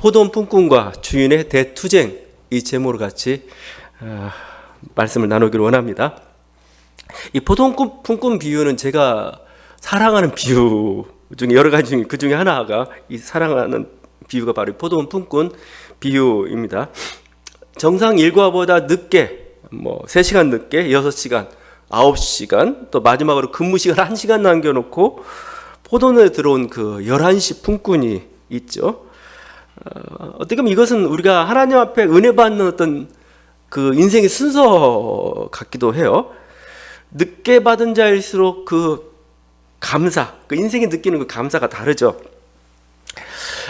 포도원 품꾼과 주인의 대투쟁, 이 제목으로 같이 말씀을 나누기를 원합니다. 이 포도원 품꾼 비유는 제가 사랑하는 비유 중에 여러 가지 중에 그 중에 하나가 이 사랑하는 비유가 바로 포도원 품꾼 비유입니다. 정상 일과보다 늦게 3시간 늦게 6시간, 9시간 또 마지막으로 근무 시간 1시간 남겨놓고 포도원에 들어온 그 11시 품꾼이 있죠. 어떻게 보면 이것은 우리가 하나님 앞에 은혜 받는 어떤 그 인생의 순서 같기도 해요. 늦게 받은 자일수록 그 감사, 그 인생이 느끼는 그 감사가 다르죠.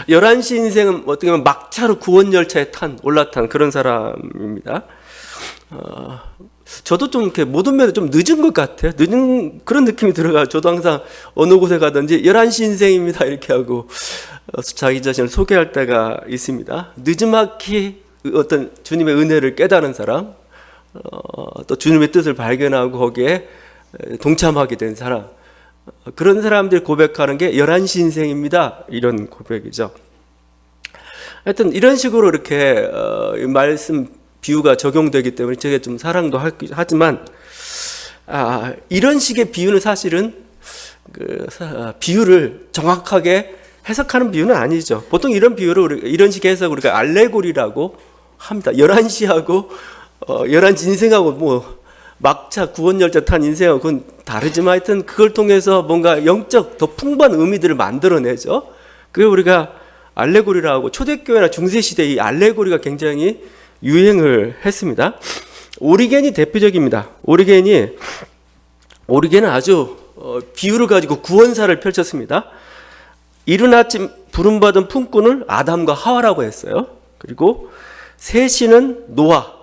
11시 인생은 어떻게 보면 막차로 구원 열차에 올라탄 그런 사람입니다. 저도 좀 이렇게 모든 면에 좀 늦은 것 같아요. 늦은 그런 느낌이 들어가. 저도 항상 어느 곳에 가든지 11시 인생입니다 이렇게 하고 자기 자신을 소개할 때가 있습니다. 늦지막히 어떤 주님의 은혜를 깨달은 사람, 또 주님의 뜻을 발견하고 거기에 동참하게 된 사람, 그런 사람들이 고백하는 게 11시 인생입니다 이런 고백이죠. 하여튼 이런 식으로 이렇게 말씀 비유가 적용되기 때문에 제가 좀 사랑도 하지만 이런 식의 비유는 사실은 비유를 정확하게 해석하는 비유는 아니죠. 보통 이런 비유를 이런 식의 해석을 우리가 알레고리라고 합니다. 11시하고 11시 인생하고 막차 구원열차 탄 인생하고 그건 다르지만 하여튼 그걸 통해서 뭔가 영적 더 풍부한 의미들을 만들어내죠. 그걸 우리가 알레고리라고 초대교회나 중세시대에 이 알레고리가 굉장히 유행을 했습니다. 오리겐이 대표적입니다. 오리겐은 아주 비유를 가지고 구원사를 펼쳤습니다. 이른 아침 부름받은 품꾼을 아담과 하와라고 했어요. 그리고 3시는 노아,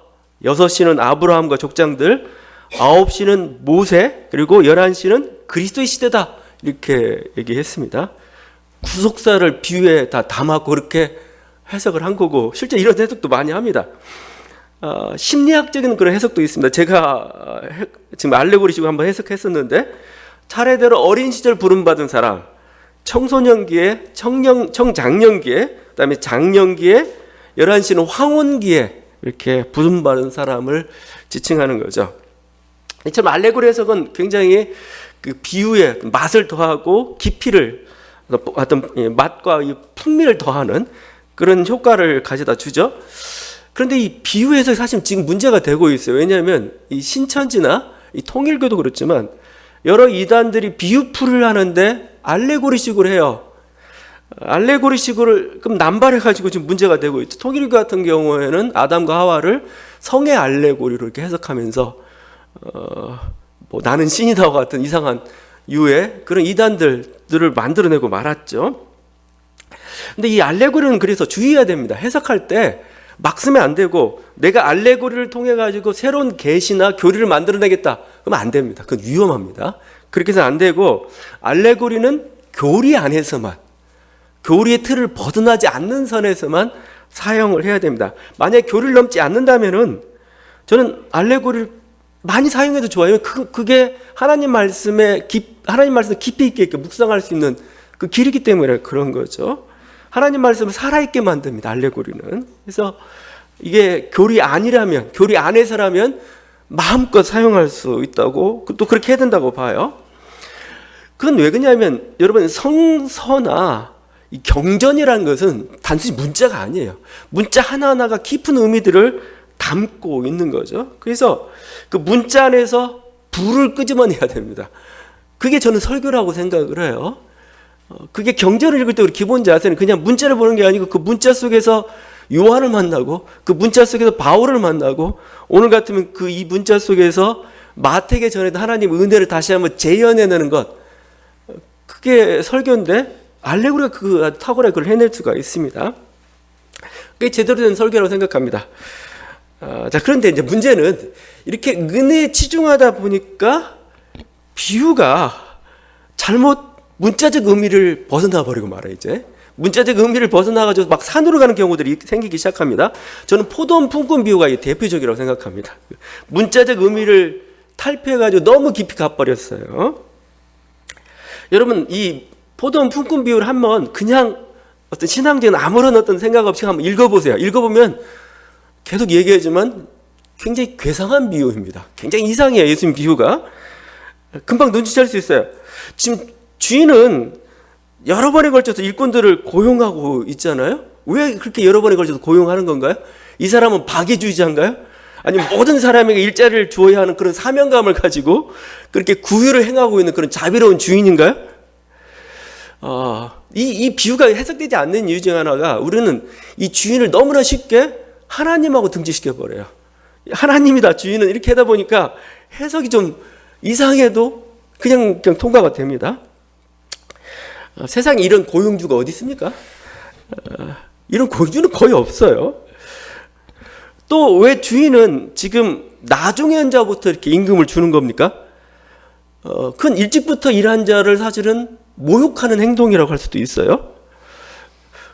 6시는 아브라함과 족장들, 9시는 모세, 그리고 11시는 그리스도의 시대다 이렇게 얘기했습니다. 구속사를 비유에 다 담았고 그렇게 해석을 한 거고 실제 이런 해석도 많이 합니다. 심리학적인 그런 해석도 있습니다. 제가 지금 알레고리식으로 한번 해석했었는데 차례대로 어린 시절 부름받은 사람, 청소년기에, 청장년기에, 그다음에 장년기에, 11시는 황혼기에 이렇게 부름받은 사람을 지칭하는 거죠. 이처럼 알레고리 해석은 굉장히 그 비유에 맛을 더하고 깊이를 어떤 맛과 풍미를 더하는 그런 효과를 가져다 주죠. 그런데 이 비유 해석이 사실 지금 문제가 되고 있어요. 왜냐하면 이 신천지나 이 통일교도 그렇지만 여러 이단들이 비유풀이를 하는데 알레고리식으로 해요. 알레고리식으로 그럼 남발해가지고 지금 문제가 되고 있죠. 통일교 같은 경우에는 아담과 하와를 성의 알레고리로 이렇게 해석하면서 나는 신이다와 같은 이상한 유의 그런 이단들을 만들어내고 말았죠. 근데 이 알레고리는 그래서 주의해야 됩니다. 해석할 때 막 쓰면 안 되고 내가 알레고리를 통해 가지고 새로운 계시나 교리를 만들어내겠다 그러면 안 됩니다. 그건 위험합니다. 그렇게 해서 안 되고 알레고리는 교리 안에서만, 교리의 틀을 벗어나지 않는 선에서만 사용을 해야 됩니다. 만약에 교리를 넘지 않는다면은 저는 알레고리를 많이 사용해도 좋아요. 그게 하나님 말씀을 깊이 있게 묵상할 수 있는 그 길이기 때문에 그런 거죠. 하나님 말씀을 살아있게 만듭니다. 알레고리는. 그래서 이게 교리 아니라면, 교리 안에서라면 마음껏 사용할 수 있다고, 또 그렇게 해야 된다고 봐요. 그건 왜 그러냐면 여러분 성서나 이 경전이라는 것은 단순히 문자가 아니에요. 문자 하나하나가 깊은 의미들을 담고 있는 거죠. 그래서 그 문자 안에서 불을 끄집어내야 됩니다. 그게 저는 설교라고 생각을 해요. 그게 경전을 읽을 때 우리 기본 자세는 그냥 문자를 보는 게 아니고 그 문자 속에서 요한을 만나고 그 문자 속에서 바울을 만나고 오늘 같으면 그 이 문자 속에서 마태에게 전해도 하나님 은혜를 다시 한번 재현해내는 것, 그게 설교인데 알레고리가 그 탁월하게 그걸 해낼 수가 있습니다. 그게 제대로 된 설교라고 생각합니다. 자, 그런데 이제 문제는 이렇게 은혜에 치중하다 보니까 비유가 잘못 문자적 의미를 벗어나 버리고 말아요. 이제 문자적 의미를 벗어나가지고 막 산으로 가는 경우들이 생기기 시작합니다. 저는 포도원 품꾼 비유가 대표적이라고 생각합니다. 문자적 의미를 탈피해가지고 너무 깊이 가버렸어요. 여러분 이 포도원 품꾼 비유를 한번 그냥 어떤 신앙적인 아무런 어떤 생각 없이 한번 읽어보세요. 읽어보면 계속 얘기하지만 굉장히 괴상한 비유입니다. 굉장히 이상해요. 예수님 비유가. 금방 눈치챌 수 있어요. 지금 주인은 여러 번에 걸쳐서 일꾼들을 고용하고 있잖아요. 왜 그렇게 여러 번에 걸쳐서 고용하는 건가요? 이 사람은 박애주의자인가요? 아니면 모든 사람에게 일자리를 주어야 하는 그런 사명감을 가지고 그렇게 구휼을 행하고 있는 그런 자비로운 주인인가요? 이 비유가 해석되지 않는 이유 중 하나가 우리는 이 주인을 너무나 쉽게 하나님하고 등지시켜버려요. 하나님이다 주인은 이렇게 하다 보니까 해석이 좀 이상해도 그냥 통과가 됩니다. 세상에 이런 고용주가 어디 있습니까? 이런 고용주는 거의 없어요. 또 왜 주인은 지금 나중에 한 자부터 이렇게 임금을 주는 겁니까? 큰 일찍부터 일한 자를 사실은 모욕하는 행동이라고 할 수도 있어요.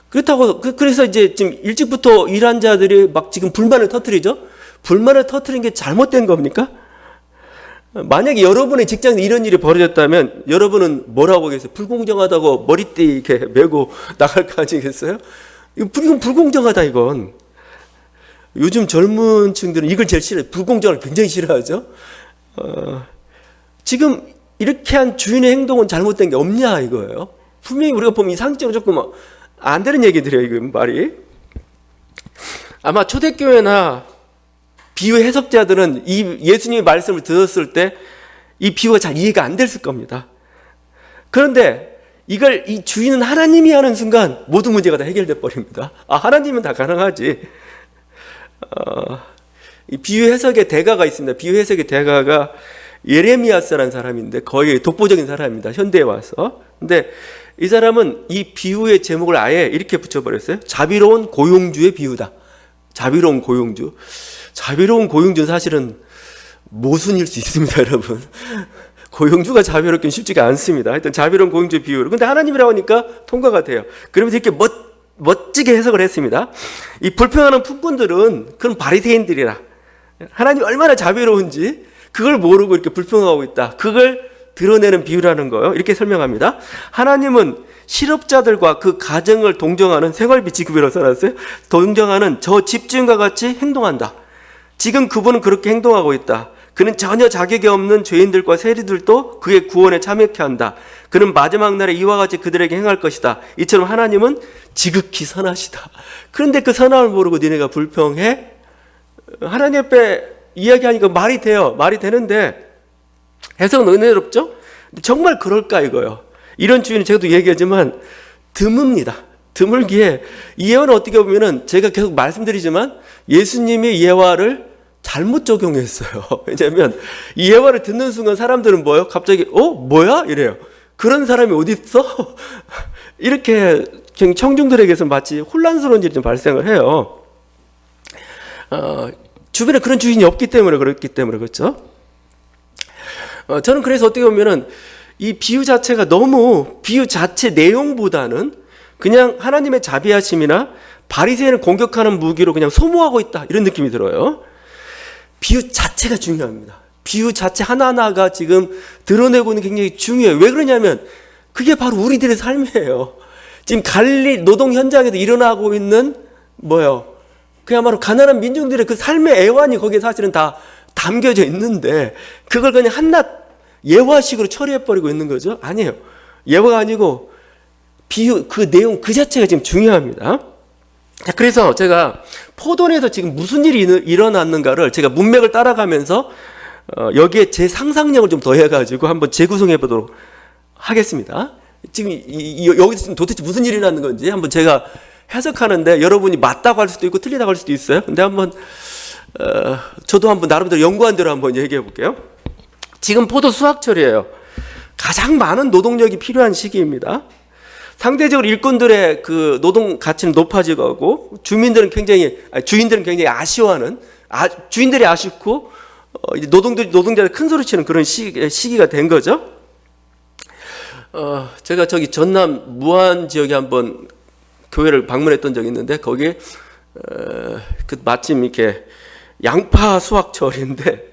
그렇다고 그래서 이제 지금 일찍부터 일한 자들이 막 지금 불만을 터뜨리죠. 불만을 터뜨린 게 잘못된 겁니까? 만약에 여러분의 직장에 이런 일이 벌어졌다면 여러분은 뭐라고 하겠어요? 불공정하다고 머리띠 이렇게 메고 나갈 거 아니겠어요? 이건 불공정하다 이건. 요즘 젊은 층들은 이걸 제일 싫어해요. 불공정을 굉장히 싫어하죠. 지금 이렇게 한 주인의 행동은 잘못된 게 없냐 이거예요. 분명히 우리가 보면 이 상식적으로 조금 안 되는 얘기들이에요. 이거 말이. 아마 초대교회나 비유 해석자들은 이 예수님의 말씀을 들었을 때 이 비유가 잘 이해가 안 됐을 겁니다. 그런데 이걸 이 주인은 하나님이 하는 순간 모든 문제가 다 해결돼 버립니다. 하나님은 다 가능하지. 이 비유 해석의 대가가 있습니다. 비유 해석의 대가가 예레미야스라는 사람인데 거의 독보적인 사람입니다. 현대에 와서. 근데 이 사람은 이 비유의 제목을 아예 이렇게 붙여버렸어요. 자비로운 고용주의 비유다. 자비로운 고용주. 자비로운 고용주는 사실은 모순일 수 있습니다, 여러분. 고용주가 자비롭기는 쉽지가 않습니다. 하여튼 자비로운 고용주의 비유. 근데 하나님이라고 하니까 통과가 돼요. 그러면서 이렇게 멋지게 해석을 했습니다. 이 불평하는 품꾼들은 그런 바리새인들이라. 하나님이 얼마나 자비로운지 그걸 모르고 이렇게 불평하고 있다. 그걸 드러내는 비유라는 거예요. 이렇게 설명합니다. 하나님은 실업자들과 그 가정을 동정하는 생활비 지급이라고 써놨어요. 동정하는 저 집주인과 같이 행동한다. 지금 그분은 그렇게 행동하고 있다. 그는 전혀 자격이 없는 죄인들과 세리들도 그의 구원에 참여케 한다. 그는 마지막 날에 이와 같이 그들에게 행할 것이다. 이처럼 하나님은 지극히 선하시다. 그런데 그 선함을 모르고 니네가 불평해? 하나님 앞에 이야기하니까 말이 돼요. 말이 되는데 해석은 은혜롭죠? 정말 그럴까 이거요. 이런 주인은 제가도 얘기하지만 드뭅니다. 드물기에 이 예화는 어떻게 보면은 제가 계속 말씀드리지만 예수님의 예화를 잘못 적용했어요. 왜냐하면 이 예화를 듣는 순간 사람들은 뭐예요? 갑자기 뭐야? 이래요. 그런 사람이 어디 있어? 이렇게 청중들에게서 마치 혼란스러운 일이 좀 발생을 해요. 주변에 그런 주인이 없기 때문에 그렇기 때문에 그렇죠. 저는 그래서 어떻게 보면은 이 비유 자체가 너무 비유 자체 내용보다는 그냥 하나님의 자비하심이나 바리새인을 공격하는 무기로 그냥 소모하고 있다 이런 느낌이 들어요. 비유 자체가 중요합니다. 비유 자체 하나하나가 지금 드러내고 있는 게 굉장히 중요해요. 왜 그러냐면 그게 바로 우리들의 삶이에요. 지금 갈릴리 노동 현장에서 일어나고 있는 뭐예요? 그야말로 가난한 민중들의 그 삶의 애환이 거기에 사실은 다 담겨져 있는데 그걸 그냥 한낱 예화식으로 처리해버리고 있는 거죠? 아니에요. 예화가 아니고 비유 그 내용 그 자체가 지금 중요합니다. 그래서 제가 포도원에서 지금 무슨 일이 일어났는가를 제가 문맥을 따라가면서 여기에 제 상상력을 좀 더해가지고 한번 재구성해 보도록 하겠습니다. 지금 여기서 지금 도대체 무슨 일이 일어났는 건지 한번 제가 해석하는데 여러분이 맞다고 할 수도 있고 틀리다고 할 수도 있어요. 근데 한번 저도 한번 나름대로 연구한 대로 한번 얘기해 볼게요. 지금 포도 수확철이에요. 가장 많은 노동력이 필요한 시기입니다. 상대적으로 일꾼들의 그 노동 가치는 높아지고 주인들은 굉장히 아쉬워하는 주인들이 아쉽고 이제 노동자들 큰 소리 치는 그런 시기가 된 거죠. 제가 저기 전남 무안 지역에 한번 교회를 방문했던 적이 있는데 거기에 그 마침 이렇게 양파 수확철인데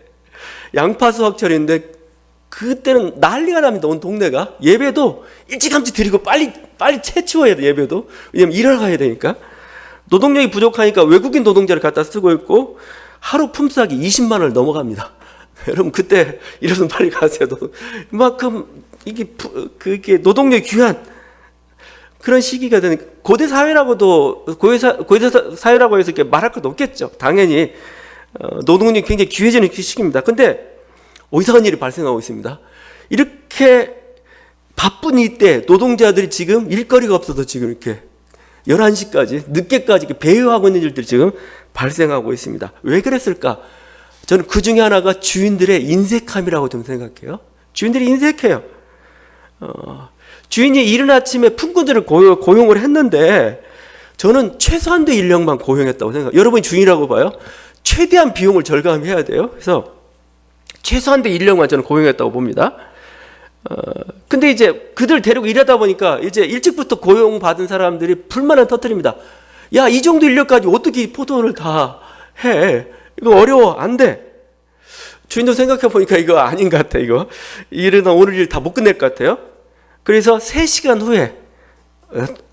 그때는 난리가 납니다. 온 동네가. 예배도 일찌감치 드리고 빨리 채치워야 돼. 예배도. 왜냐면 일하러 가야 되니까. 노동력이 부족하니까 외국인 노동자를 갖다 쓰고 있고 하루 품삯이 20만 원을 넘어갑니다. 여러분 그때 이러면 빨리 가세요. 그만큼 이게 노동력이 귀한 그런 시기가 되는 고대 사회라고 해서 이렇게 말할 것도 없겠죠. 당연히 노동력이 굉장히 귀해지는 시기입니다. 근데 이상한 일이 발생하고 있습니다. 이렇게 바쁜 이때 노동자들이 지금 일거리가 없어서 지금 이렇게 11시까지 늦게까지 배회하고 있는 일들이 지금 발생하고 있습니다. 왜 그랬을까? 저는 그 중에 하나가 주인들의 인색함이라고 좀 생각해요. 주인들이 인색해요. 주인이 이른 아침에 품꾼들을 고용을 했는데 저는 최소한도 인력만 고용했다고 생각해요. 여러분이 주인이라고 봐요. 최대한 비용을 절감해야 돼요. 그래서 최소한도 인력만 저는 고용했다고 봅니다. 근데 이제 그들 데리고 일하다 보니까 이제 일찍부터 고용받은 사람들이 불만을 터뜨립니다. 야, 이 정도 인력까지 어떻게 포도를 다 해? 이거 어려워. 안 돼. 주인도 생각해 보니까 이거 아닌 것 같아. 이거 일은 오늘 일 다 못 끝낼 것 같아요. 그래서 3시간 후에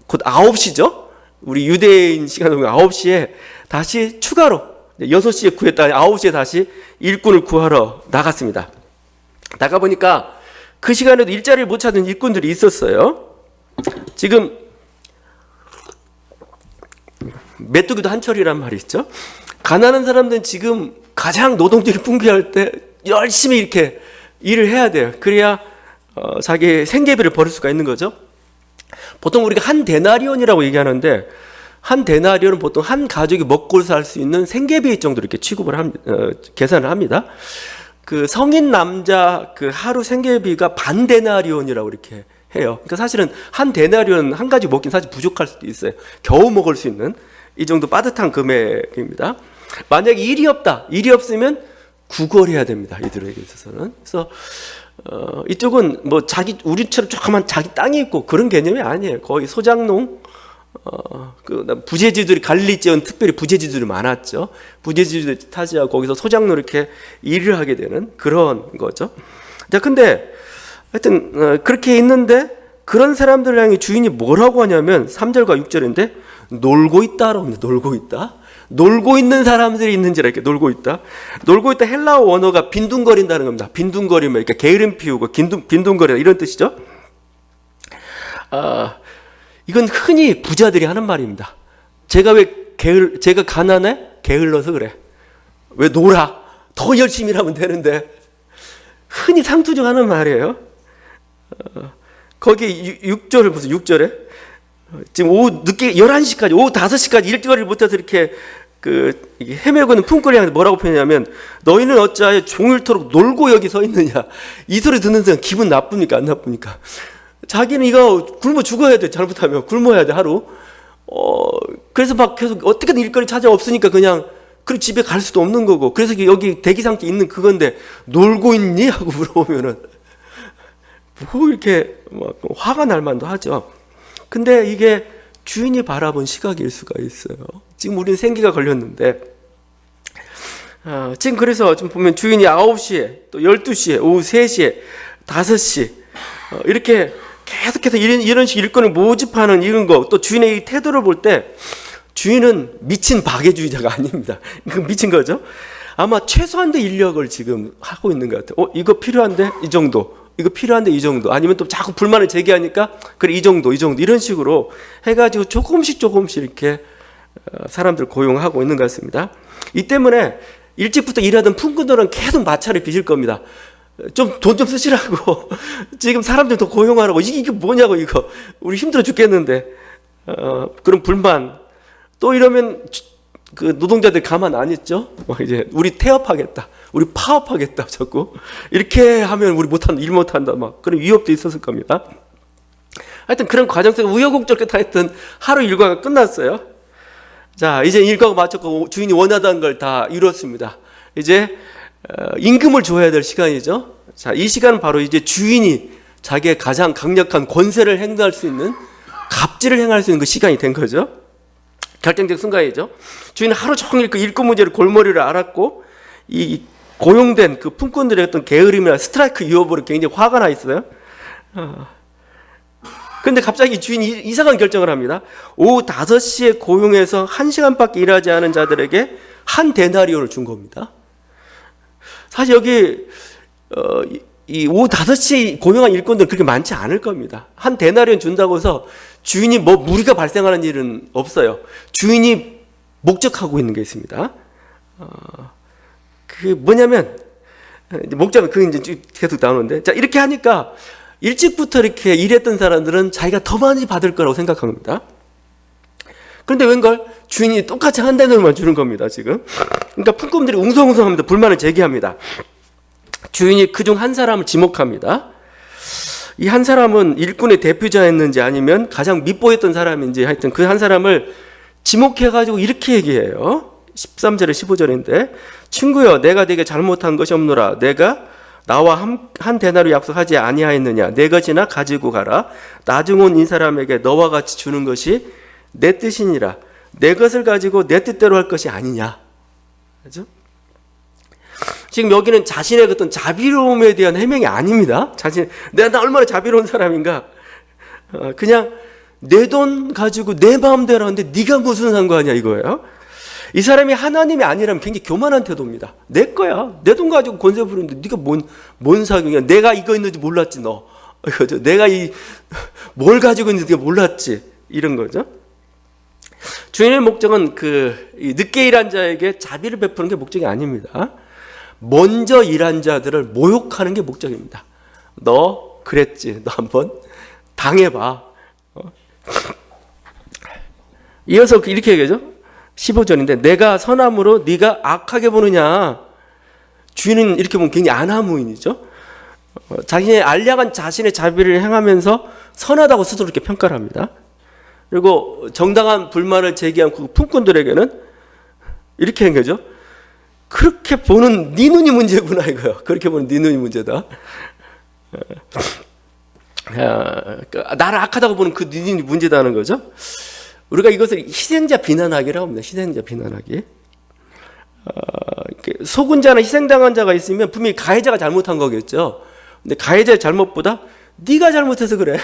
곧 9시죠. 우리 유대인 시간으로 9시에 다시 추가로 6시에 구했다가 9시에 다시 일꾼을 구하러 나갔습니다. 나가보니까 그 시간에도 일자리를 못 찾은 일꾼들이 있었어요. 지금 메뚜기도 한철이란 말이 있죠. 가난한 사람들은 지금 가장 노동력이 풍부할 때 열심히 이렇게 일을 해야 돼요. 그래야 자기 생계비를 벌일 수가 있는 거죠. 보통 우리가 한 데나리온이라고 얘기하는데 한 데나리온은 보통 한 가족이 먹고 살 수 있는 생계비 정도로 이렇게 취급을 계산을 합니다. 그 성인 남자 그 하루 생계비가 반 데나리온이라고 이렇게 해요. 그러니까 사실은 한 데나리온 한 가지 먹긴 사실 부족할 수도 있어요. 겨우 먹을 수 있는 이 정도 빠듯한 금액입니다. 만약에 일이 없으면 구걸해야 됩니다. 이들에게 있어서는. 그래서 이쪽은 뭐 우리처럼 조그만 자기 땅이 있고 그런 개념이 아니에요. 거의 소작농, 부재지들이 갈릴리 지역은 특별히 부재지들이 많았죠. 부재지들이 타지하고 거기서 소작농 이렇게 일을 하게 되는 그런 거죠. 자, 근데 하여튼 그렇게 있는데 그런 사람들 향해 주인이 뭐라고 하냐면 3절과 6절인데 놀고 있다라고 합니다. 놀고 있다. 놀고 있는 사람들이 있는지라 이렇게 놀고 있다. 놀고 있다 헬라어 원어가 빈둥거린다는 겁니다. 빈둥거리면 이렇게 게으름 피우고 빈둥거리다 이런 뜻이죠. 이건 흔히 부자들이 하는 말입니다. 제가 가난해? 게을러서 그래. 왜 놀아? 더 열심히 일하면 되는데. 흔히 상투적 하는 말이에요. 거기 6절을 보세요. 6절에. 지금 오후 늦게 11시까지, 오후 5시까지 일거리를 못해서 이렇게 헤매고 있는 품꾼이한테 뭐라고 표현하냐면 너희는 어찌하여 종일토록 놀고 여기 서 있느냐. 이 소리 듣는 순간 기분 나쁩니까? 안 나쁩니까? 자기는 이거 굶어 죽어야 돼. 잘못하면 굶어야 돼 하루. 그래서 막 계속 어떻게든 일거리 찾아 없으니까 그냥 집에 갈 수도 없는 거고. 그래서 여기 대기상태 있는 그건데 놀고 있니? 하고 물어보면은 뭐 이렇게 막 화가 날 만도 하죠. 근데 이게 주인이 바라본 시각일 수가 있어요. 지금 우리는 생기가 걸렸는데 지금 그래서 좀 보면 주인이 9시에 또 12시에 오후 3시에 5시 이렇게 계속해서 이런 식 일꾼을 모집하는 이런 거, 또 주인의 이 태도를 볼 때 주인은 미친 박애주의자가 아닙니다. 그 미친 거죠. 아마 최소한의 인력을 지금 하고 있는 것 같아요. 이거 필요한데 이 정도, 이거 필요한데 이 정도, 아니면 또 자꾸 불만을 제기하니까 그래 이 정도 이런 식으로 해가지고 조금씩 이렇게 사람들 고용하고 있는 것 같습니다. 이 때문에 일찍부터 일하던 품꾼들은 계속 마찰을 빚을 겁니다. 좀 돈 좀 쓰시라고. 지금 사람들 더 고용하라고. 이게 뭐냐고, 이거. 우리 힘들어 죽겠는데. 그런 불만. 또 이러면 그 노동자들 가만 안 있죠? 이제 우리 태업하겠다. 우리 파업하겠다. 자꾸. 이렇게 하면 우리 일 못한다. 막 그런 위협도 있었을 겁니다. 하여튼 그런 과정 속에 우여곡절 끝에 하여튼 하루 일과가 끝났어요. 자, 이제 일과가 마쳤고 주인이 원하던 걸 다 이뤘습니다. 이제 임금을 줘야 될 시간이죠. 자, 이 시간은 바로 이제 주인이 자기의 가장 강력한 권세를 행사할 수 있는, 갑질을 행할 수 있는 그 시간이 된 거죠. 결정적 순간이죠. 주인은 하루 종일 그 일꾼 문제를 골머리를 앓았고 이 고용된 그 품꾼들의 어떤 게으름이나 스트라이크 유업으로 굉장히 화가 나 있어요. 근데 갑자기 주인이 이상한 결정을 합니다. 오후 5시에 고용해서 1시간밖에 일하지 않은 자들에게 한 데나리온을 준 겁니다. 사실 여기 이 오후 5시 고용한 일꾼들은 그렇게 많지 않을 겁니다. 한 데나리온 준다고 해서 주인이 뭐 무리가 발생하는 일은 없어요. 주인이 목적하고 있는 게 있습니다. 그 뭐냐면 목적은 그 이제 쭉 계속 나오는데, 자 이렇게 하니까 일찍부터 이렇게 일했던 사람들은 자기가 더 많이 받을 거라고 생각한 겁니다. 그런데 웬걸 주인이 똑같이 한 데나리온만 주는 겁니다. 지금 그러니까 품꾼들이 웅성웅성합니다. 불만을 제기합니다. 주인이 그중 한 사람을 지목합니다. 이 한 사람은 일꾼의 대표자였는지 아니면 가장 밉보였던 사람인지 하여튼 그 한 사람을 지목해가지고 이렇게 얘기해요. 13절에 15절인데, 친구여 내가 네게 잘못한 것이 없노라. 내가 나와 한 데나리온 약속하지 아니하였느냐. 내 것이나 가지고 가라. 나중 온 이 사람에게 너와 같이 주는 것이 내 뜻이니라. 내 것을 가지고 내 뜻대로 할 것이 아니냐. 그렇죠? 지금 여기는 자신의 어떤 자비로움에 대한 해명이 아닙니다. 내가 얼마나 자비로운 사람인가. 그냥 내 돈 가지고 내 마음대로 하는데 네가 무슨 상관이야 이거예요. 이 사람이 하나님이 아니라면 굉장히 교만한 태도입니다. 내 거야. 내 돈 가지고 권세 부리는데 네가 뭔 사경이야. 내가 이거 있는지 몰랐지 너. 그죠? 내가 뭘 가지고 있는지 네가 몰랐지. 이런 거죠. 주인의 목적은 늦게 일한 자에게 자비를 베푸는 게 목적이 아닙니다. 먼저 일한 자들을 모욕하는 게 목적입니다. 너 그랬지. 너 한번 당해봐. 이어서 이렇게 얘기하죠. 15절인데 내가 선함으로 네가 악하게 보느냐. 주인은 이렇게 보면 굉장히 안하무인이죠. 자신의 알량한 자신의 자비를 행하면서 선하다고 스스로 이렇게 평가를 합니다. 그리고 정당한 불만을 제기한 그 품꾼들에게는 이렇게 한 거죠. 그렇게 보는 네 눈이 문제구나 이거요. 그렇게 보는 네 눈이 문제다. 나를 악하다고 보는 그 네 눈이 문제다는 거죠. 우리가 이것을 희생자 비난하기라고 합니다. 희생자 비난하기. 속은 자나 희생당한 자가 있으면 분명히 가해자가 잘못한 거겠죠. 근데 가해자의 잘못보다 네가 잘못해서 그래.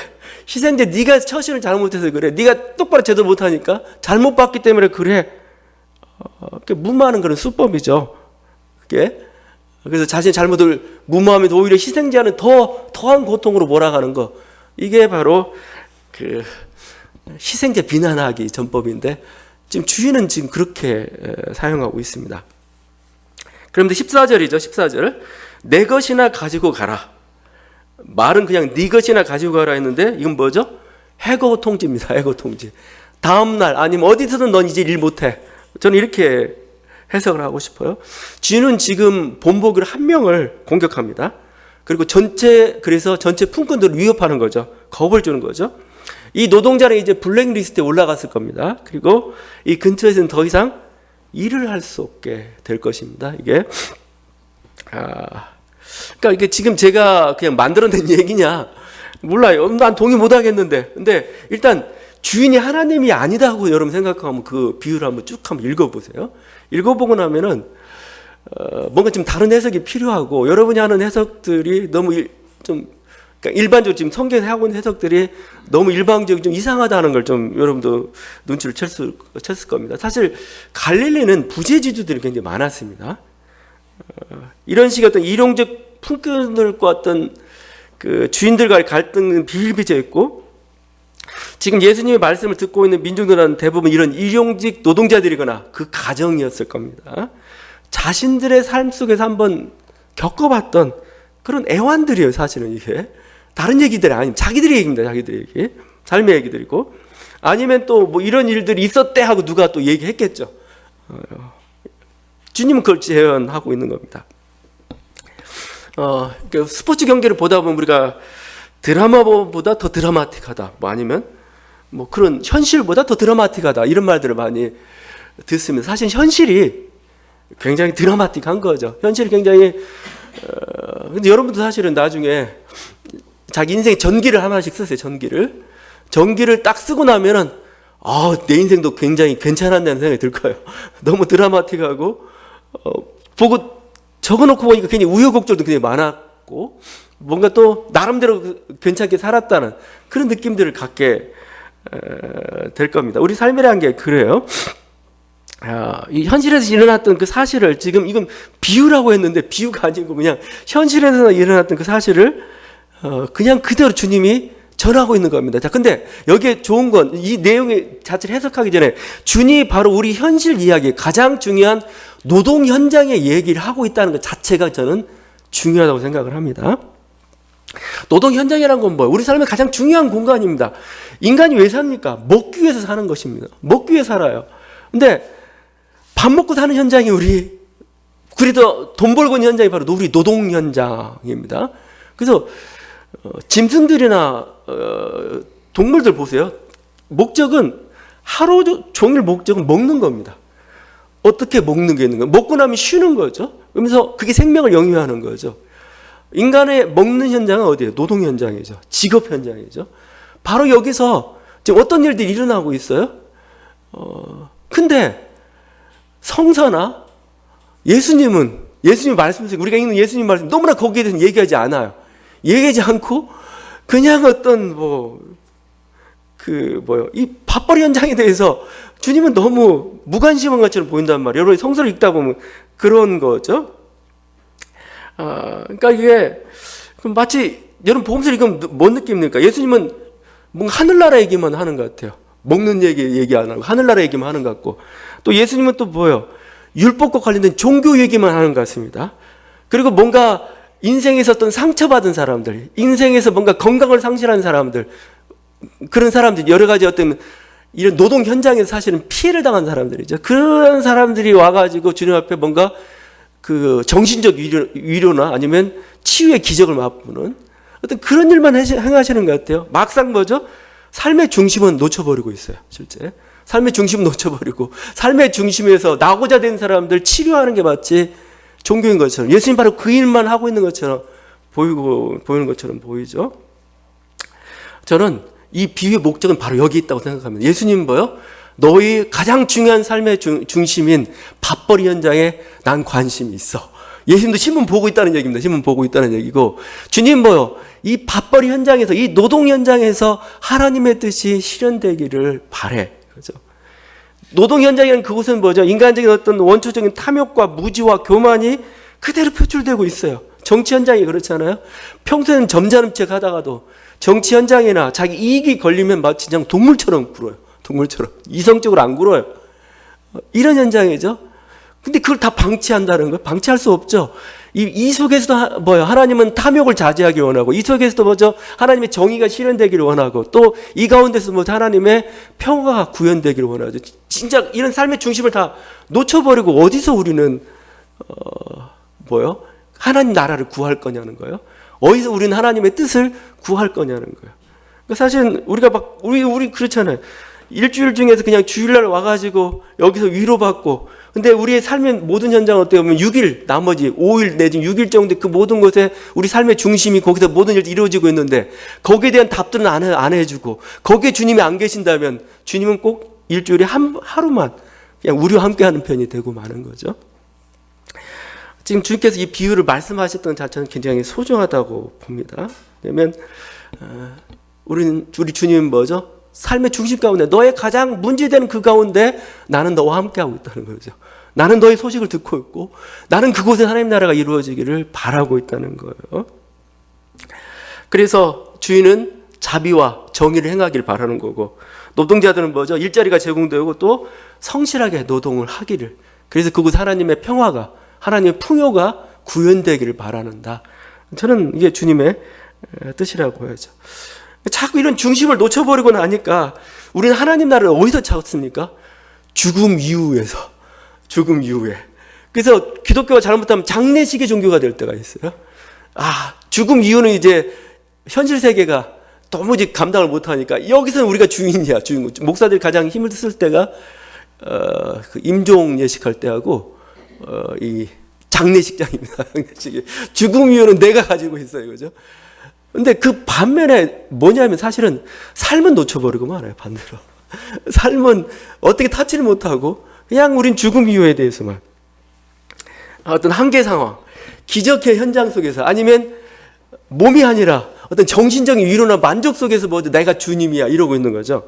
희생자 네가 처신을 잘못해서 그래. 네가 똑바로 제대로 못하니까 잘못 봤기 때문에 그래. 무마하는 그런 수법이죠. 그게. 그래서 자신의 잘못을 무마하면서 오히려 희생자는 더한 고통으로 몰아가는 거. 이게 바로 희생자 비난하기 전법인데 지금 주인은 지금 그렇게 사용하고 있습니다. 그런데 14절이죠. 14절. 내 것이나 가지고 가라. 말은 그냥 네 것이나 가지고 가라 했는데 이건 뭐죠? 해고 통지입니다. 해고 통지. 다음 날 아니면 어디서든 넌 이제 일 못해. 저는 이렇게 해석을 하고 싶어요. 주인은 지금 본보기를 한 명을 공격합니다. 그리고 그래서 전체 품꾼들을 위협하는 거죠. 겁을 주는 거죠. 이 노동자는 이제 블랙리스트에 올라갔을 겁니다. 그리고 이 근처에서는 더 이상 일을 할 수 없게 될 것입니다. 이게 그러니까 이게 지금 제가 그냥 만들어낸 얘기냐 몰라요. 난 동의 못 하겠는데. 근데 일단 주인이 하나님이 아니다고 여러분 생각하면 그 비유를 한번 쭉 한번 읽어보세요. 읽어보고 나면은 뭔가 좀 다른 해석이 필요하고 여러분이 하는 해석들이 너무 그러니까 일반적으로 지금 성경에서 하고 있는 해석들이 너무 일방적이고 좀 이상하다는 걸 좀 여러분도 눈치를 챘을 겁니다. 사실 갈릴리는 부재지주들이 굉장히 많았습니다. 이런 식의 어떤 일용직 품꾼들과 어떤 그 주인들과의 갈등은 비일비재 있고 지금 예수님의 말씀을 듣고 있는 민중들은 대부분 이런 일용직 노동자들이거나 그 가정이었을 겁니다. 자신들의 삶 속에서 한번 겪어봤던 그런 애환들이에요. 사실은 이게 다른 얘기들이 아니면 자기들의 얘기입니다. 자기들의 얘기, 삶의 얘기들이고 아니면 또 뭐 이런 일들이 있었대 하고 누가 또 얘기했겠죠. 주님은 그걸 재현하고 있는 겁니다. 그러니까 스포츠 경기를 보다 보면 우리가 드라마보다 더 드라마틱하다, 뭐 아니면 뭐 그런 현실보다 더 드라마틱하다 이런 말들을 많이 듣습니다. 사실 현실이 굉장히 드라마틱한 거죠. 현실이 굉장히 근데 여러분도 사실은 나중에 자기 인생 전기를 하나씩 쓰세요. 전기를 딱 쓰고 나면은 내 인생도 굉장히 괜찮았다는 생각이 들 거예요. 너무 드라마틱하고 보고 적어놓고 보니까 굉장히 우여곡절도 굉장히 많았고 뭔가 또 나름대로 괜찮게 살았다는 그런 느낌들을 갖게 될 겁니다. 우리 삶이라는 게 그래요. 이 현실에서 일어났던 그 사실을 지금 이건 비유라고 했는데 비유가 아니고 그냥 현실에서 일어났던 그 사실을 그냥 그대로 주님이 전하고 있는 겁니다. 자, 근데 여기에 좋은 건 이 내용의 자체를 해석하기 전에 주님이 바로 우리 현실 이야기, 가장 중요한 노동 현장의 얘기를 하고 있다는 것 자체가 저는 중요하다고 생각을 합니다. 노동 현장이란 건 뭐예요? 우리 삶의 가장 중요한 공간입니다. 인간이 왜 삽니까? 먹기 위해서 사는 것입니다. 먹기 위해 살아요. 근데 밥 먹고 사는 현장이 그래도 돈 벌고 있는 현장이 바로 우리 노동 현장입니다. 그래서 짐승들이나 동물들 보세요. 목적은 하루 종일 목적은 먹는 겁니다. 어떻게 먹는 게 있는 거예요? 먹고 나면 쉬는 거죠. 그러면서 그게 생명을 영위하는 거죠. 인간의 먹는 현장은 어디예요? 노동 현장이죠. 직업 현장이죠. 바로 여기서 지금 어떤 일들이 일어나고 있어요? 근데 성서나 예수님 말씀하시고 우리가 읽는 예수님 말씀 너무나 거기에 대해서 얘기하지 않아요. 얘기하지 않고 그냥 어떤 이 밥벌이 현장에 대해서 주님은 너무 무관심한 것처럼 보인단 말이에요. 여러분 성서를 읽다 보면 그런 거죠. 그러니까 이게 마치 여러분 복음서를 읽으면 뭔 느낌입니까? 예수님은 뭔가 하늘나라 얘기만 하는 것 같아요. 먹는 얘기 안 하고 하늘나라 얘기만 하는 것 같고 또 예수님은 또 뭐예요? 율법과 관련된 종교 얘기만 하는 것 같습니다. 그리고 뭔가 인생에서 어떤 상처받은 사람들, 인생에서 뭔가 건강을 상실한 사람들, 그런 사람들 여러 가지 어떤 이런 노동 현장에서 사실은 피해를 당한 사람들이죠. 그런 사람들이 와가지고 주님 앞에 뭔가 그 정신적 위로나 아니면 치유의 기적을 맛보는 어떤 그런 일만 행하시는 것 같아요. 막상 뭐죠? 삶의 중심은 놓쳐버리고 있어요. 실제 삶의 중심은 놓쳐버리고 삶의 중심에서 나고자 된 사람들 치료하는 게 마치 종교인 것처럼 예수님 바로 그 일만 하고 있는 것처럼 보이는 것처럼 보이죠. 저는 이 비유의 목적은 바로 여기 있다고 생각합니다. 예수님 뭐요? 너희 가장 중요한 삶의 중심인 밥벌이 현장에 난 관심이 있어. 예수님도 신문 보고 있다는 얘기입니다. 신문 보고 있다는 얘기고 주님 뭐요? 이 밥벌이 현장에서 이 노동 현장에서 하나님의 뜻이 실현되기를 바래. 그렇죠? 노동 현장이라는 그곳은 뭐죠? 인간적인 어떤 원초적인 탐욕과 무지와 교만이 그대로 표출되고 있어요. 정치 현장이 그렇잖아요. 평소에는 점잖은 척 하다가도 정치 현장이나 자기 이익이 걸리면 마치 그냥 동물처럼 굴어요. 동물처럼. 이성적으로 안 굴어요. 이런 현장이죠. 근데 그걸 다 방치한다는 거예요. 방치할 수 없죠. 이 속에서도 뭐예요? 하나님은 탐욕을 자제하기 원하고 이 속에서도 뭐죠? 하나님의 정의가 실현되기를 원하고 또 이 가운데서 뭐 하나님의 평화가 구현되기를 원하죠. 진짜 이런 삶의 중심을 다 놓쳐버리고 어디서 우리는 하나님 나라를 구할 거냐는 거예요. 어디서 우리는 하나님의 뜻을 구할 거냐는 거예요. 그러니까 사실 우리가 우리 그렇잖아요. 일주일 중에서 그냥 주일날 와가지고 여기서 위로받고 근데 우리의 삶의 모든 현장은 어떻게 보면 6일 나머지 5일 내지 6일 정도 그 모든 것에 우리 삶의 중심이 거기서 모든 일이 이루어지고 있는데 거기에 대한 답들은 안 해주고 거기에 주님이 안 계신다면 주님은 꼭 일주일에 하루만 그냥 우리와 함께하는 편이 되고 마는 거죠. 지금 주님께서 이 비유를 말씀하셨던 자체는 굉장히 소중하다고 봅니다. 왜냐하면 우리 주님은 뭐죠? 삶의 중심 가운데 너의 가장 문제되는 그 가운데 나는 너와 함께하고 있다는 거죠. 나는 너의 소식을 듣고 있고 나는 그곳에 하나님 나라가 이루어지기를 바라고 있다는 거예요. 그래서 주인은 자비와 정의를 행하기를 바라는 거고 노동자들은 뭐죠? 일자리가 제공되고 또 성실하게 노동을 하기를 그래서 그곳 하나님의 평화가 하나님의 풍요가 구현되기를 바라는다. 저는 이게 주님의 뜻이라고 해야죠. 자꾸 이런 중심을 놓쳐버리고 나니까 우리는 하나님 나라를 어디서 찾습니까? 죽음 이후에서. 죽음 이후에. 그래서 기독교가 잘못하면 장례식의 종교가 될 때가 있어요. 죽음 이후는 이제 현실 세계가 도무지 감당을 못하니까 여기서는 우리가 주인이야. 주인. 목사들이 가장 힘을 쓸 때가 그 임종 예식할 때하고 이 장례식장입니다. 죽음 이후는 내가 가지고 있어요. 그죠? 근데 그 반면에 뭐냐면 사실은 삶은 놓쳐버리고 말아요. 반대로. 삶은 어떻게 타치를 못하고 그냥 우린 죽음 이유에 대해서만 어떤 한계 상황 기적의 현장 속에서, 아니면 몸이 아니라 어떤 정신적인 위로나 만족 속에서 뭐 내가 주님이야 이러고 있는 거죠.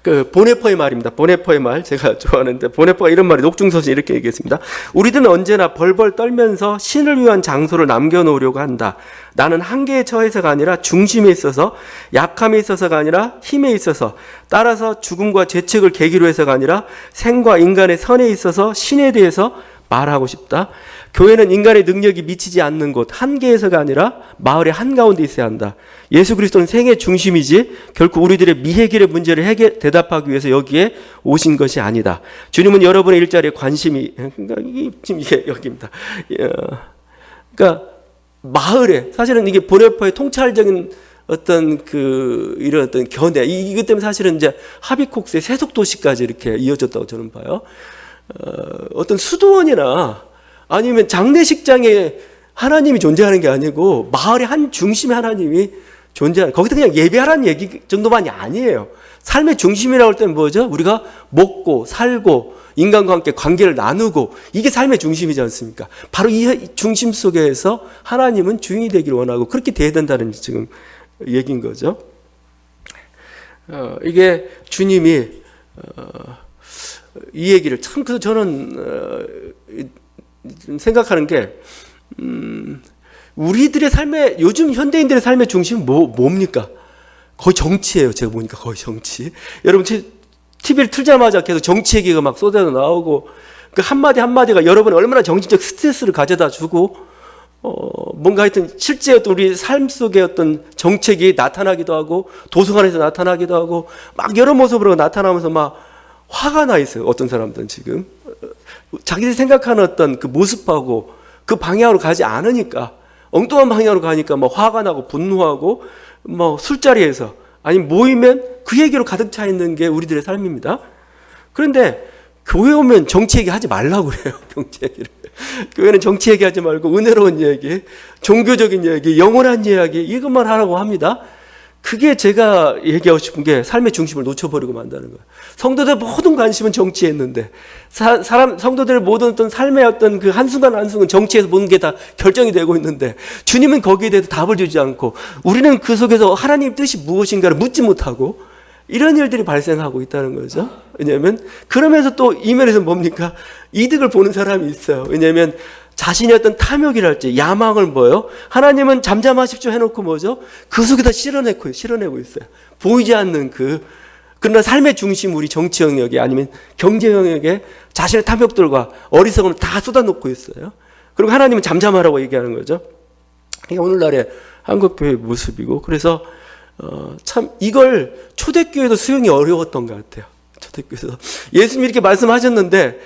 그 보네퍼의 말입니다. 보네퍼의 말 제가 좋아하는데, 보네퍼가 이런 말이 녹중서신 이렇게 얘기했습니다. 우리들은 언제나 벌벌 떨면서 신을 위한 장소를 남겨놓으려고 한다. 나는 한계에 처해서가 아니라 중심에 있어서, 약함에 있어서가 아니라 힘에 있어서, 따라서 죽음과 죄책을 계기로 해서가 아니라 생과 인간의 선에 있어서 신에 대해서 말하고 싶다. 교회는 인간의 능력이 미치지 않는 곳, 한계에서가 아니라 마을의 한가운데 있어야 한다. 예수 그리스도는 생의 중심이지 결코 우리들의 미해결의 문제를 대답하기 위해서 여기에 오신 것이 아니다. 주님은 여러분의 일자리에 관심이, 그러니까 지금 이게 여기입니다. 그러니까 마을에, 사실은 이게 보네퍼의 통찰적인 어떤 이런 어떤 견해, 이것 때문에 사실은 이제 하비콕스의 세속도시까지 이렇게 이어졌다고 저는 봐요. 어떤 수도원이나 아니면 장례식장에 하나님이 존재하는 게 아니고 마을의 한 중심에 하나님이 존재하는, 거기서 그냥 예배하라는 얘기 정도만이 아니에요. 삶의 중심이라고 할 때는 뭐죠? 우리가 먹고 살고 인간과 함께 관계를 나누고, 이게 삶의 중심이지 않습니까? 바로 이 중심 속에서 하나님은 주인이 되기를 원하고 그렇게 돼야 된다는 지금 얘기인 거죠. 이게 주님이 이 얘기를 참, 그래서 저는 생각하는 게, 우리들의 삶의, 요즘 현대인들의 삶의 중심은 뭡니까? 거의 정치예요. 제가 보니까 거의 정치. 여러분 TV를 틀자마자 계속 정치 얘기가 막 쏟아져 나오고, 그 한마디 한마디가 여러분이 얼마나 정신적 스트레스를 가져다 주고, 뭔가 하여튼 실제 어떤 우리 삶 속에 어떤 정책이 나타나기도 하고, 도서관에서 나타나기도 하고, 막 여러 모습으로 나타나면서 막 화가 나 있어요. 어떤 사람들은 지금 자기들이 생각하는 어떤 그 모습하고 그 방향으로 가지 않으니까, 엉뚱한 방향으로 가니까 막 화가 나고 분노하고, 뭐 술자리에서 아니면 모이면 그 얘기로 가득 차 있는 게 우리들의 삶입니다. 그런데 교회 오면 정치 얘기 하지 말라고 그래요. 정치 얘기를. 교회는 정치 얘기 하지 말고 은혜로운 얘기, 종교적인 얘기, 영원한 이야기, 이것만 하라고 합니다. 그게 제가 얘기하고 싶은 게, 삶의 중심을 놓쳐버리고 만다는 거예요. 성도들 모든 관심은 정치에 있는데, 성도들의 모든 어떤 삶의 어떤 그 한순간 한순간 정치에서 모든 게 다 결정이 되고 있는데, 주님은 거기에 대해서 답을 주지 않고, 우리는 그 속에서 하나님 뜻이 무엇인가를 묻지 못하고, 이런 일들이 발생하고 있다는 거죠. 왜냐하면 그러면서 또 이면에서 뭡니까? 이득을 보는 사람이 있어요. 왜냐하면 자신의 어떤 탐욕이랄지 야망을 뭐요? 하나님은 잠잠하십시오 해놓고 뭐죠? 그 속에다 실어내고 있어요. 보이지 않는 그러나 삶의 중심, 우리 정치 영역에 아니면 경제 영역에 자신의 탐욕들과 어리석음을 다 쏟아놓고 있어요. 그리고 하나님은 잠잠하라고 얘기하는 거죠. 이게 오늘날의 한국교회의 모습이고, 그래서 참 이걸 초대교회도 수용이 어려웠던 것 같아요. 초대교회에서 예수님이 이렇게 말씀하셨는데,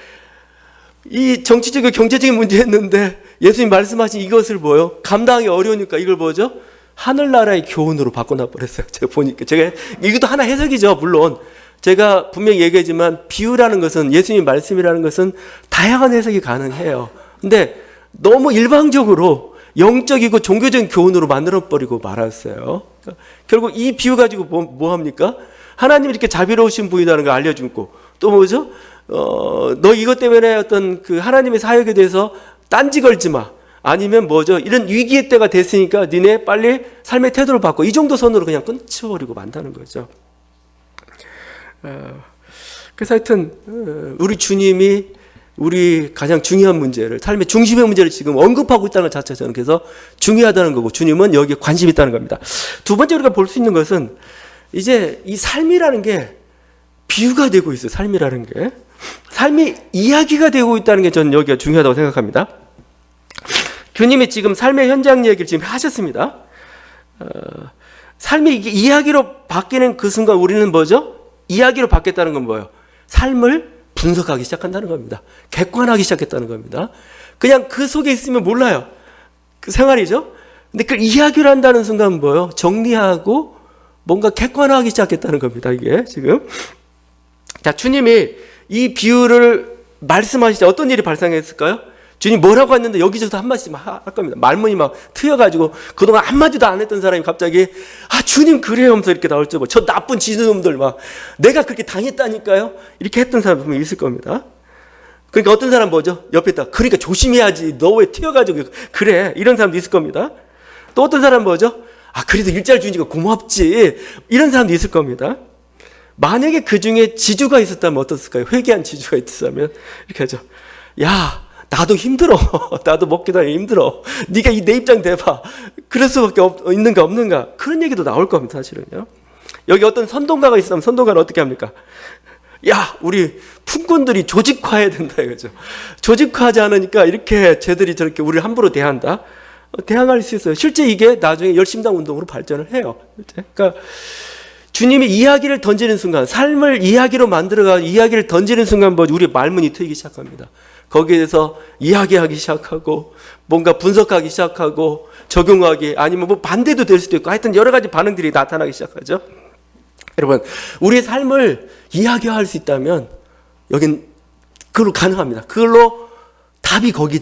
이 정치적이고 경제적인 문제였는데 예수님이 말씀하신 이것을 뭐요? 감당하기 어려우니까 이걸 뭐죠? 하늘나라의 교훈으로 바꿔놔 버렸어요. 제가 보니까. 제가 이것도 하나 해석이죠. 물론 제가 분명히 얘기하지만 비유라는 것은, 예수님 말씀이라는 것은 다양한 해석이 가능해요. 근데 너무 일방적으로 영적이고 종교적인 교훈으로 만들어버리고 말았어요. 결국 이 비유 가지고 뭐 합니까? 하나님이 이렇게 자비로우신 분이라는 걸 알려주고, 또 뭐죠? 너 이것 때문에 어떤 그 하나님의 사역에 대해서 딴지 걸지 마. 아니면 뭐죠? 이런 위기의 때가 됐으니까 니네 빨리 삶의 태도를 바꿔. 이 정도 선으로 그냥 끊쳐버리고 만다는 거죠. 그래서 하여튼 우리 주님이 우리 가장 중요한 문제를, 삶의 중심의 문제를 지금 언급하고 있다는 것 자체가 저는 그래서 중요하다는 거고, 주님은 여기에 관심이 있다는 겁니다. 두 번째 우리가 볼 수 있는 것은, 이제 이 삶이라는 게 비유가 되고 있어요. 삶이라는 게. 삶이 이야기가 되고 있다는 게 저는 여기가 중요하다고 생각합니다. 주님이 지금 삶의 현장 얘기를 지금 하셨습니다. 삶이 이게 이야기로 바뀌는 그 순간 우리는 뭐죠? 이야기로 바뀌었다는 건 뭐예요? 삶을 분석하기 시작한다는 겁니다. 객관하기 시작했다는 겁니다. 그냥 그 속에 있으면 몰라요. 그 생활이죠. 근데 그 이야기를 한다는 순간 뭐예요? 정리하고 뭔가 객관화하기 시작했다는 겁니다. 이게 지금. 자, 주님이 이 비유를 말씀하실 때 어떤 일이 발생했을까요? 주님 뭐라고 했는데 여기저기서 한마디씩 할 겁니다. 말문이 막 트여가지고 그동안 한마디도 안 했던 사람이 갑자기 주님 그래요 하면서 이렇게 나올 줄, 저 나쁜 지도놈들 막 내가 그렇게 당했다니까요? 이렇게 했던 사람이 있을 겁니다. 그러니까 어떤 사람 뭐죠? 옆에다 그러니까 조심해야지. 너 왜 튀어가지고 그래. 이런 사람도 있을 겁니다. 또 어떤 사람 뭐죠? 아 그래도 일자리 주니까 고맙지. 이런 사람도 있을 겁니다. 만약에 그 중에 지주가 있었다면 어떻을까요? 회개한 지주가 있었다면 이렇게 하죠. 야 나도 힘들어. 나도 먹기도 하기 힘들어. 네가 내 입장 대봐. 그럴 수밖에 있는가 없는가. 그런 얘기도 나올 겁니다. 사실은요. 여기 어떤 선동가가 있으면 선동가는 어떻게 합니까? 야 우리 품꾼들이 조직화해야 된다 이거죠. 조직화하지 않으니까 이렇게 쟤들이 저렇게 우리를 함부로 대한다. 대항할 수 있어요. 실제 이게 나중에 열심당 운동으로 발전을 해요. 그러니까 주님이 이야기를 던지는 순간, 삶을 이야기로 만들어가 이야기를 던지는 순간 뭐 우리 말문이 트이기 시작합니다. 거기에 대해서 이야기하기 시작하고 뭔가 분석하기 시작하고 적용하기 아니면 뭐 반대도 될 수도 있고 하여튼 여러 가지 반응들이 나타나기 시작하죠. 여러분 우리의 삶을 이야기할 수 있다면 여긴 그걸로 가능합니다. 그걸로 답이 거기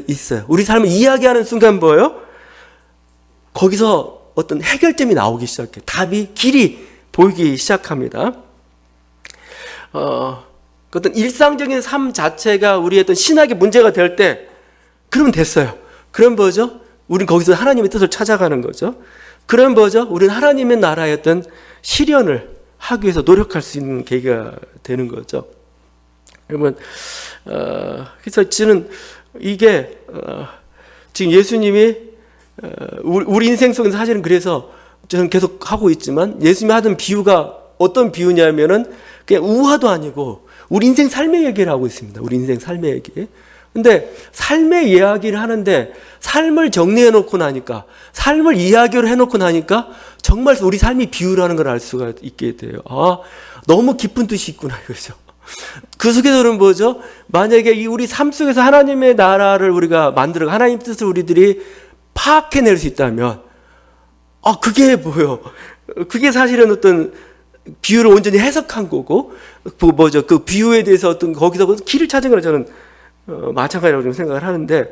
있어요. 우리 삶을 이야기하는 순간 뭐예요? 거기서 어떤 해결점이 나오기 시작해요. 답이 길이 보이기 시작합니다. 어떤 일상적인 삶 자체가 우리의 어떤 신학의 문제가 될 때 그러면 됐어요. 그럼 뭐죠? 우리는 거기서 하나님의 뜻을 찾아가는 거죠. 그럼 뭐죠? 우리는 하나님의 나라의 어떤 실현을 하기 위해서 노력할 수 있는 계기가 되는 거죠. 여러분, 그래서 저는 이게 지금 예수님이 우리 인생 속에서 사실은 그래서 저는 계속 하고 있지만 예수님이 하던 비유가 어떤 비유냐면은 그냥 우화도 아니고 우리 인생 삶의 얘기를 하고 있습니다. 우리 인생 삶의 얘기. 근데 삶의 이야기를 하는데 삶을 정리해 놓고 나니까 삶을 이야기로 해놓고 나니까 정말 우리 삶이 비유라는 걸 알 수가 있게 돼요. 아, 너무 깊은 뜻이 있구나 이거죠. 그 속에서는 뭐죠? 만약에 이 우리 삶 속에서 하나님의 나라를 우리가 만들어 하나님 뜻을 우리들이 파악해낼 수 있다면 그게 뭐예요? 그게 사실은 어떤 비유를 온전히 해석한 거고 그 비유에 대해서 어떤 거기서 길을 찾은 거라 저는 마찬가지라고 좀 생각을 하는데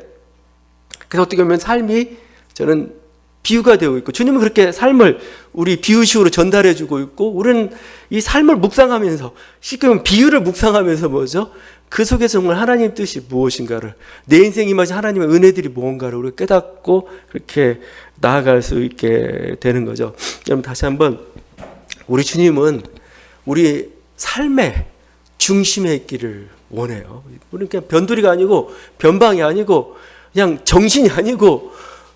그래서 어떻게 보면 삶이 저는 비유가 되고 있고 주님은 그렇게 삶을 우리 비유식으로 전달해 주고 있고 우리는 이 삶을 묵상하면서 쉽게 말하면 비유를 묵상하면서 뭐죠? 그 속에서 정말 하나님 뜻이 무엇인가를 내 인생에 임하신 하나님의 은혜들이 무언가를 우리가 깨닫고 그렇게 나아갈 수 있게 되는 거죠. 여러분 다시 한번 우리 주님은 우리 삶의 중심에 있기를 원해요. 우리는 그냥 변두리가 아니고 변방이 아니고 그냥 정신이 아니고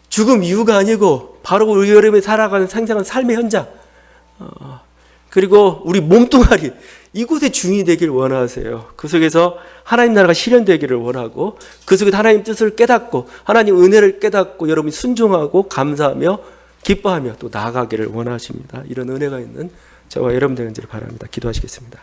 죽음 이유가 아니고 바로 우리 여러분이 살아가는 생생한 삶의 현장 그리고 우리 몸뚱아리 이곳에 주인이 되길 원하세요. 그 속에서 하나님 나라가 실현되기를 원하고 그 속에서 하나님 뜻을 깨닫고 하나님 은혜를 깨닫고 여러분이 순종하고 감사하며 기뻐하며 또 나아가기를 원하십니다. 이런 은혜가 있는 저와 여러분 되는지를 바랍니다. 기도하시겠습니다.